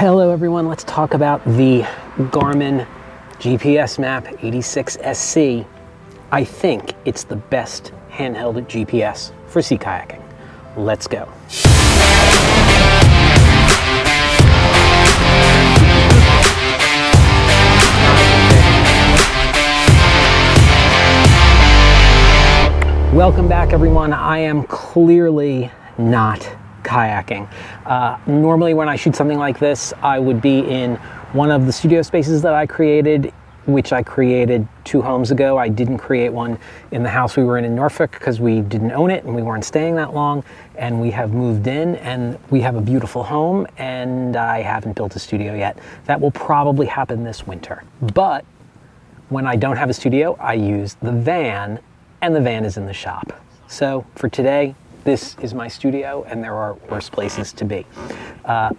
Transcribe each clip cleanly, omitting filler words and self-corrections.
Hello everyone, let's talk about the Garmin GPSmap 86SC. I think it's the best handheld GPS for sea kayaking. Let's go. Welcome back everyone. I am clearly not kayaking. Normally when I shoot something like this, I would be in one of the studio spaces that I created, which I created 2 homes ago. I didn't create one in the house we were in Norfolk because we didn't own it and we weren't staying that long, and we have moved in and we have a beautiful home, and I haven't built a studio yet. That will probably happen this winter. But when I don't have a studio, I use the van, and the van is in the shop. So for today, this is my studio, and there are worse places to be.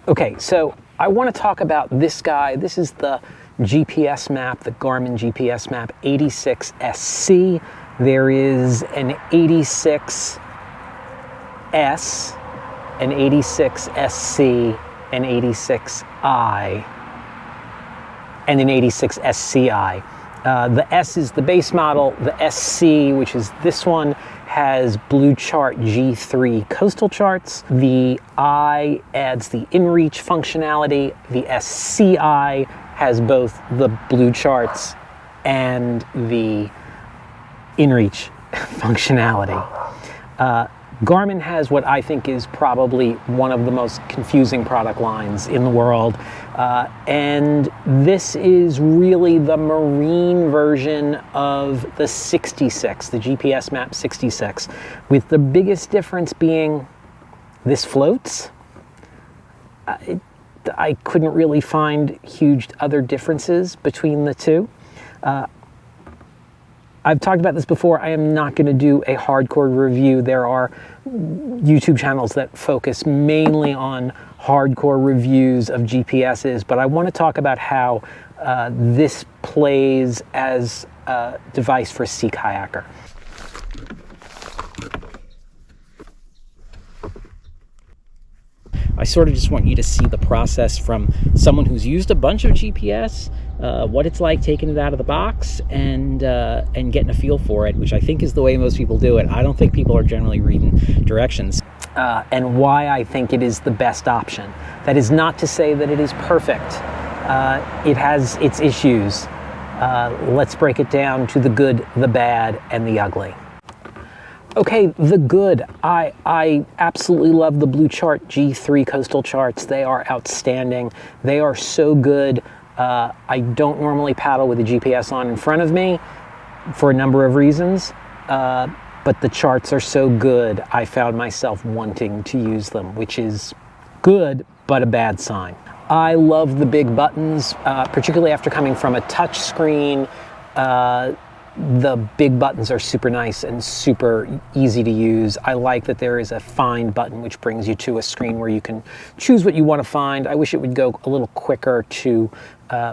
Okay, so I want to talk about this guy. This is the GPSmap, the Garmin GPSmap 86SC. There is an 86S, an 86SC, an 86I, and an 86SCI. The S is the base model. The SC, which is this one, has Blue Chart G3 coastal charts. The I adds the inReach functionality. The SCI has both the Blue Charts and the inReach functionality. Garmin has what I think is probably one of the most confusing product lines in the world. And this is really the marine version of the 66, the GPSmap 66, with the biggest difference being this floats. I couldn't really find huge other differences between the two. I've talked about this before. I am not going to do a hardcore review. There are YouTube channels that focus mainly on hardcore reviews of GPSs, but I want to talk about how this plays as a device for a sea kayaker. I sort of just want you to see the process from someone who's used a bunch of GPS, what it's like taking it out of the box and getting a feel for it, which I think is the way most people do it. I don't think people are generally reading directions. And why I think it is the best option. That is not to say that it is perfect. It has its issues. Let's break it down to the good, the bad, and the ugly. Okay, the good. I absolutely love the Blue Chart G3 coastal charts. They are outstanding. They are so good. I don't normally paddle with the GPS on in front of me for a number of reasons, but the charts are so good, I found myself wanting to use them, which is good, but a bad sign. I love the big buttons, particularly after coming from a touch screen. The big buttons are super nice and super easy to use. I like that there is a find button which brings you to a screen where you can choose what you want to find. I wish it would go a little quicker to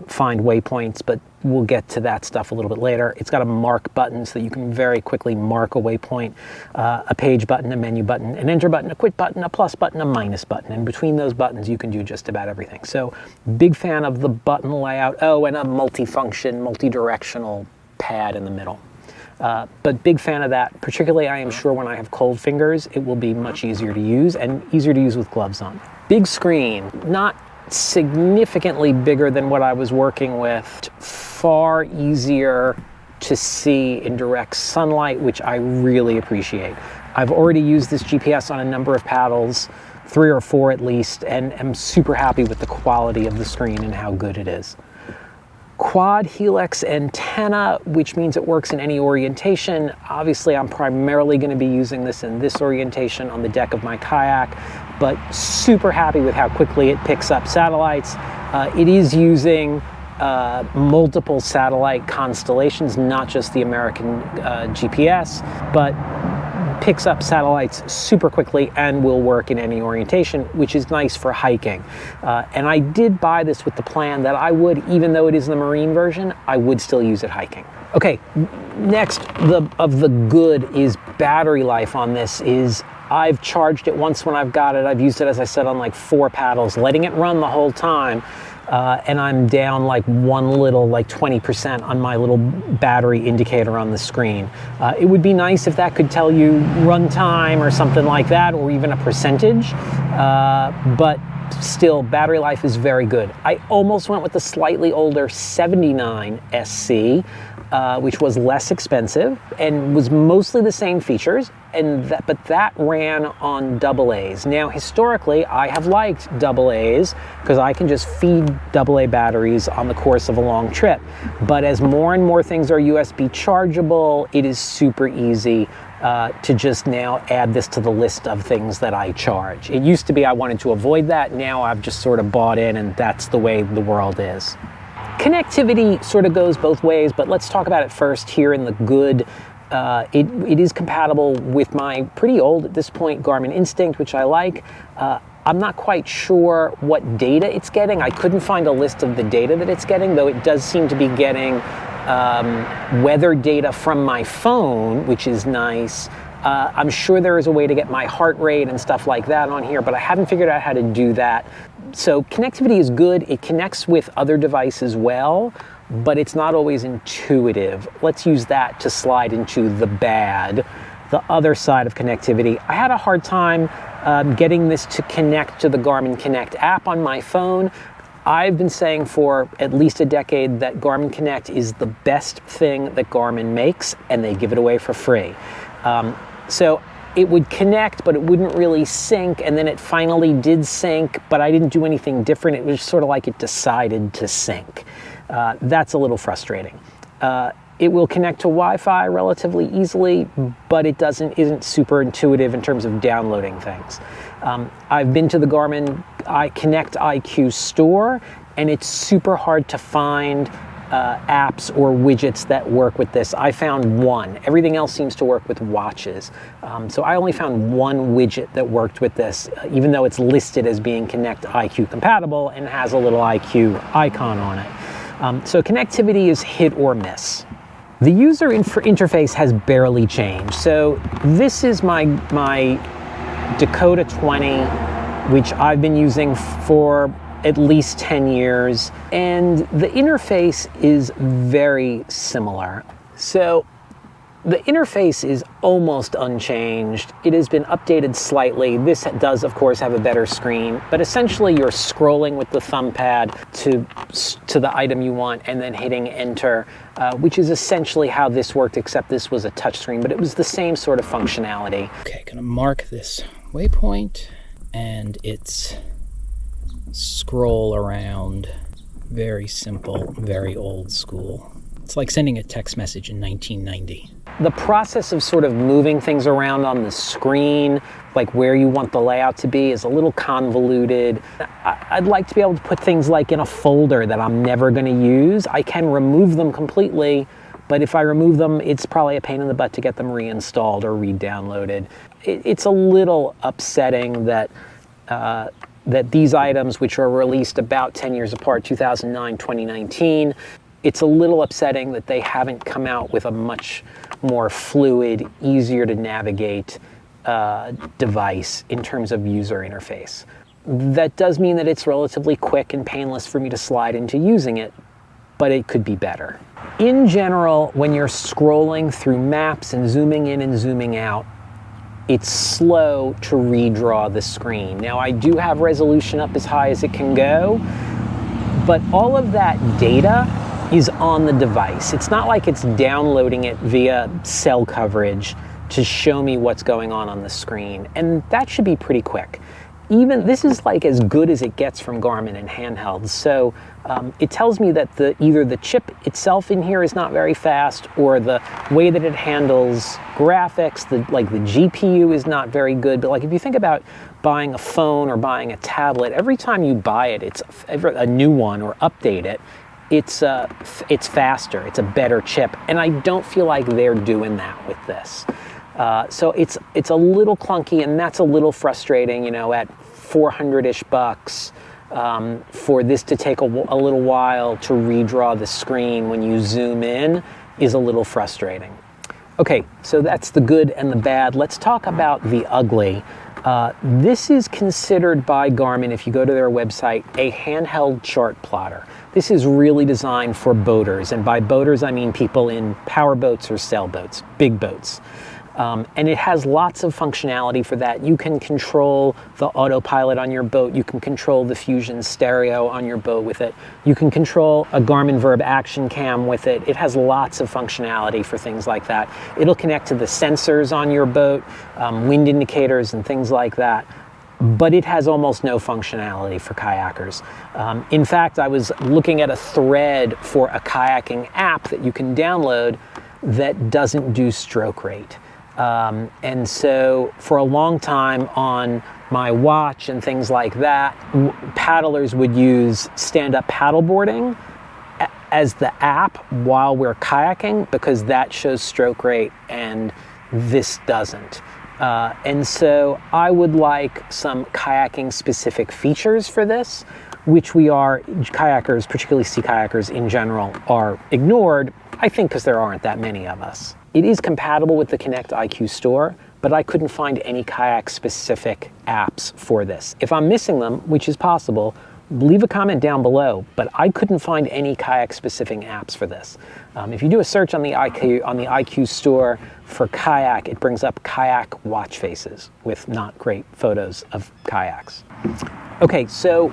find waypoints, but we'll get to that stuff a little bit later. It's got a mark button so that you can very quickly mark a waypoint, a page button, a menu button, an enter button, a quit button, a plus button, a minus button. And between those buttons, you can do just about everything. So big fan of the button layout. Oh, and a multifunction, multi-directional pad in the middle. But big fan of that. Particularly, I am sure when I have cold fingers, it will be much easier to use, and easier to use with gloves on. Big screen, not significantly bigger than what I was working with. Far easier to see in direct sunlight, which I really appreciate. I've already used this GPS on a number of paddles, 3 or 4 at least, and am super happy with the quality of the screen and how good it is. Quad helix antenna, which means it works in any orientation. Obviously, I'm primarily going to be using this in this orientation on the deck of my kayak, but super happy with how quickly it picks up satellites. It is using multiple satellite constellations, not just the American GPS, but picks up satellites super quickly and will work in any orientation, which is nice for hiking. And I did buy this with the plan that I would, even though it is the marine version, I would still use it hiking. Okay, next of the good is battery life on this is I've charged it once when I've got it. I've used it, as I said, on like 4 paddles, letting it run the whole time. And I'm down like 20% on my little battery indicator on the screen. It would be nice if that could tell you run time or something like that, or even a percentage, but still, battery life is very good. I almost went with the slightly older 79 SC, which was less expensive and was mostly the same features, but that ran on AA's. Now, historically, I have liked AA's because I can just feed AA batteries on the course of a long trip. But as more and more things are USB chargeable, it is super easy to just now add this to the list of things that I charge. It used to be I wanted to avoid that. Now I've just sort of bought in, and that's the way the world is. Connectivity sort of goes both ways, but let's talk about it first here in the good. It is compatible with my pretty old, at this point, Garmin Instinct, which I like. I'm not quite sure what data it's getting. I couldn't find a list of the data that it's getting, though it does seem to be getting weather data from my phone, which is nice. I'm sure there is a way to get my heart rate and stuff like that on here, but I haven't figured out how to do that. So connectivity is good. It connects with other devices well, but it's not always intuitive. Let's use that to slide into the bad, the other side of connectivity. I had a hard time getting this to connect to the Garmin Connect app on my phone. I've been saying for at least a decade that Garmin Connect is the best thing that Garmin makes, and they give it away for free. So it would connect, but it wouldn't really sync, and then it finally did sync, but I didn't do anything different. It was sort of like it decided to sync. That's a little frustrating. It will connect to Wi-Fi relatively easily, but it isn't super intuitive in terms of downloading things. I've been to the Garmin Connect IQ store, and it's super hard to find apps or widgets that work with this. I found one. Everything else seems to work with watches. So I only found one widget that worked with this, even though it's listed as being Connect IQ compatible and has a little IQ icon on it. So connectivity is hit or miss. The user interface has barely changed. So this is my Dakota 20, which I've been using for at least 10 years, and the interface is very similar. So the interface is almost unchanged. It has been updated slightly. This does, of course, have a better screen, but essentially you're scrolling with the thumb pad to the item you want and then hitting enter, which is essentially how this worked, except this was a touchscreen, but it was the same sort of functionality. Okay, gonna mark this waypoint, and it's scroll around. Very simple, very old school. It's like sending a text message in 1990. The process of sort of moving things around on the screen, like where you want the layout to be, is a little convoluted. I'd like to be able to put things like in a folder that I'm never going to use. I can remove them completely, but if I remove them, it's probably a pain in the butt to get them reinstalled or re-downloaded. It's a little upsetting that these items, which are released about 10 years apart, 2009, 2019, it's a little upsetting that they haven't come out with a much more fluid, easier to navigate device in terms of user interface. That does mean that it's relatively quick and painless for me to slide into using it, but it could be better. In general, when you're scrolling through maps and zooming in and zooming out, it's slow to redraw the screen. Now, I do have resolution up as high as it can go, but all of that data is on the device. It's not like it's downloading it via cell coverage to show me what's going on the screen, and that should be pretty quick. Even this is like as good as it gets from Garmin and handhelds. So it tells me that either the chip itself in here is not very fast, or the way that it handles graphics, the GPU is not very good. But like if you think about buying a phone or buying a tablet, every time you buy it, it's a new one or update it, it's faster, it's a better chip, and I don't feel like they're doing that with this. So it's a little clunky, and that's a little frustrating, at $400-ish bucks, for this to take a little while to redraw the screen when you zoom in is a little frustrating. Okay, so that's the good and the bad. Let's talk about the ugly. This is considered by Garmin, if you go to their website, a handheld chart plotter. This is really designed for boaters, and by boaters I mean people in power boats or sailboats, big boats. And it has lots of functionality for that. You can control the autopilot on your boat. You can control the Fusion stereo on your boat with it. You can control a Garmin Verb action cam with it. It has lots of functionality for things like that. It'll connect to the sensors on your boat, wind indicators and things like that. But it has almost no functionality for kayakers. In fact, I was looking at a thread for a kayaking app that you can download that doesn't do stroke rate. And so for a long time on my watch and things like that, paddlers would use stand-up paddleboarding as the app while we're kayaking, because that shows stroke rate and this doesn't. And so I would like some kayaking specific features for this, which kayakers, particularly sea kayakers in general, are ignored, I think because there aren't that many of us. It is compatible with the Connect IQ store, but I couldn't find any kayak-specific apps for this. If I'm missing them, which is possible, leave a comment down below, but I couldn't find any kayak-specific apps for this. If you do a search on the IQ store for kayak, it brings up kayak watch faces with not great photos of kayaks. Okay, so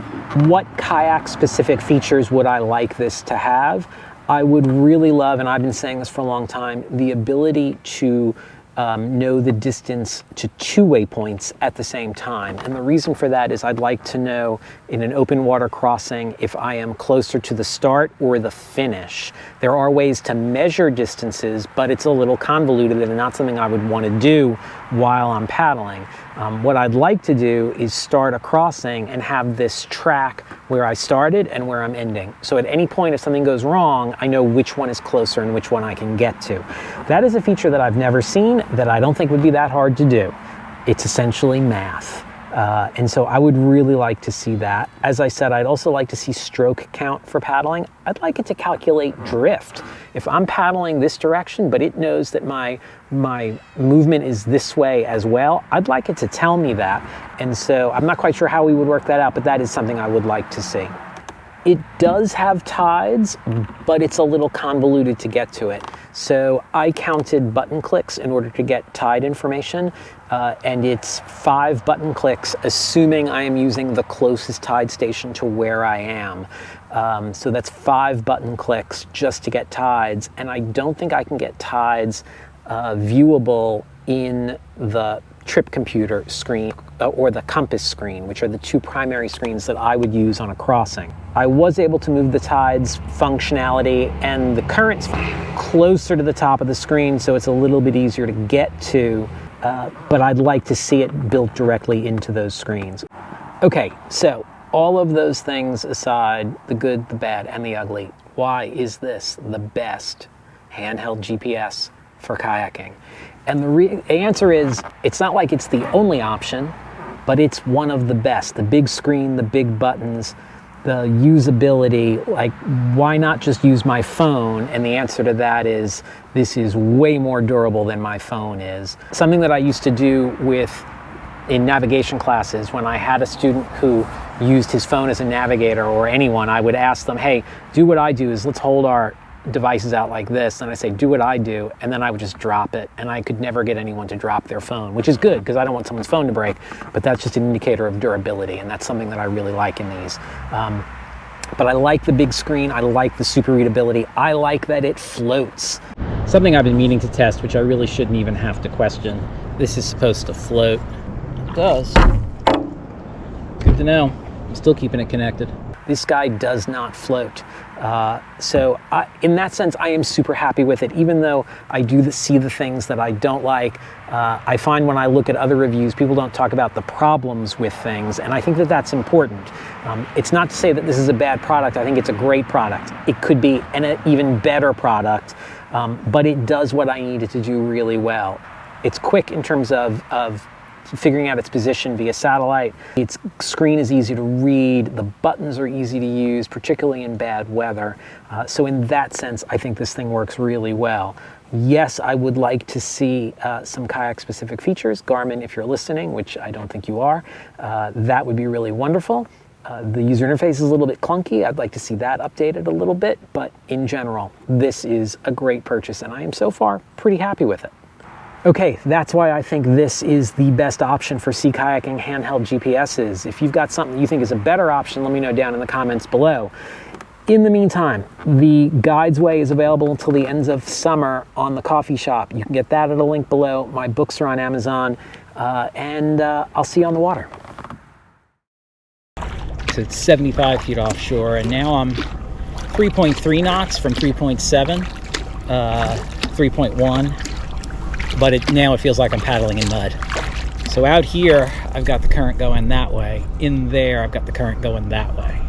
what kayak-specific features would I like this to have? I would really love, and I've been saying this for a long time, the ability to know the distance to two waypoints at the same time. And the reason for that is I'd like to know in an open water crossing if I am closer to the start or the finish. There are ways to measure distances, but it's a little convoluted and not something I would want to do while I'm paddling. What I'd like to do is start a crossing and have this track where I started and where I'm ending. So at any point if something goes wrong, I know which one is closer and which one I can get to. That is a feature that I've never seen, that I don't think would be that hard to do. It's essentially math. And so I would really like to see that. As I said, I'd also like to see stroke count for paddling. I'd like it to calculate drift. If I'm paddling this direction, but it knows that my movement is this way as well, I'd like it to tell me that. And so I'm not quite sure how we would work that out, but that is something I would like to see. It does have tides, but it's a little convoluted to get to it. So I counted button clicks in order to get tide information, and it's 5 button clicks, assuming I am using the closest tide station to where I am. So that's 5 button clicks just to get tides, and I don't think I can get tides viewable in the trip computer screen or the compass screen, which are the two primary screens that I would use on a crossing. I was able to move the tides functionality and the currents closer to the top of the screen, so it's a little bit easier to get to, but I'd like to see it built directly into those screens. Okay, so all of those things aside, the good, the bad, and the ugly, why is this the best handheld GPS for kayaking? And the answer is, it's not like it's the only option, but it's one of the best. The big screen, the big buttons, the usability, like why not just use my phone? And the answer to that is, this is way more durable than my phone is. Something that I used to do in navigation classes, when I had a student who used his phone as a navigator, or anyone, I would ask them, hey, do what I do, is let's hold our devices out like this, and I say, do what I do, and then I would just drop it, and I could never get anyone to drop their phone, which is good because I don't want someone's phone to break, but that's just an indicator of durability, and that's something that I really like in these. But I like the big screen, I like the super readability, I like that it floats. Something I've been meaning to test, which I really shouldn't even have to question. This is supposed to float. It does. Good to know. I'm still keeping it connected. This guy does not float. So in that sense, I am super happy with it, even though I do see the things that I don't like. I find when I look at other reviews, people don't talk about the problems with things, and I think that that's important. It's not to say that this is a bad product. I think it's a great product. It could be an even better product, but it does what I need it to do really well. It's quick in terms of figuring out its position via satellite. Its screen is easy to read, the buttons are easy to use, particularly in bad weather. So in that sense, I think this thing works really well. Yes, I would like to see some kayak-specific features. Garmin, if you're listening, which I don't think you are, that would be really wonderful. The user interface is a little bit clunky. I'd like to see that updated a little bit, but in general, this is a great purchase, and I am so far pretty happy with it. Okay, that's why I think this is the best option for sea kayaking handheld GPSs. If you've got something you think is a better option, let me know down in the comments below. In the meantime, the Guides Way is available until the end of summer on the coffee shop. You can get that at a link below. My books are on Amazon, and I'll see you on the water. So it's 75 feet offshore, and now I'm 3.3 knots from 3.7, 3.1, but now it feels like I'm paddling in mud. So out here, I've got the current going that way. In there, I've got the current going that way.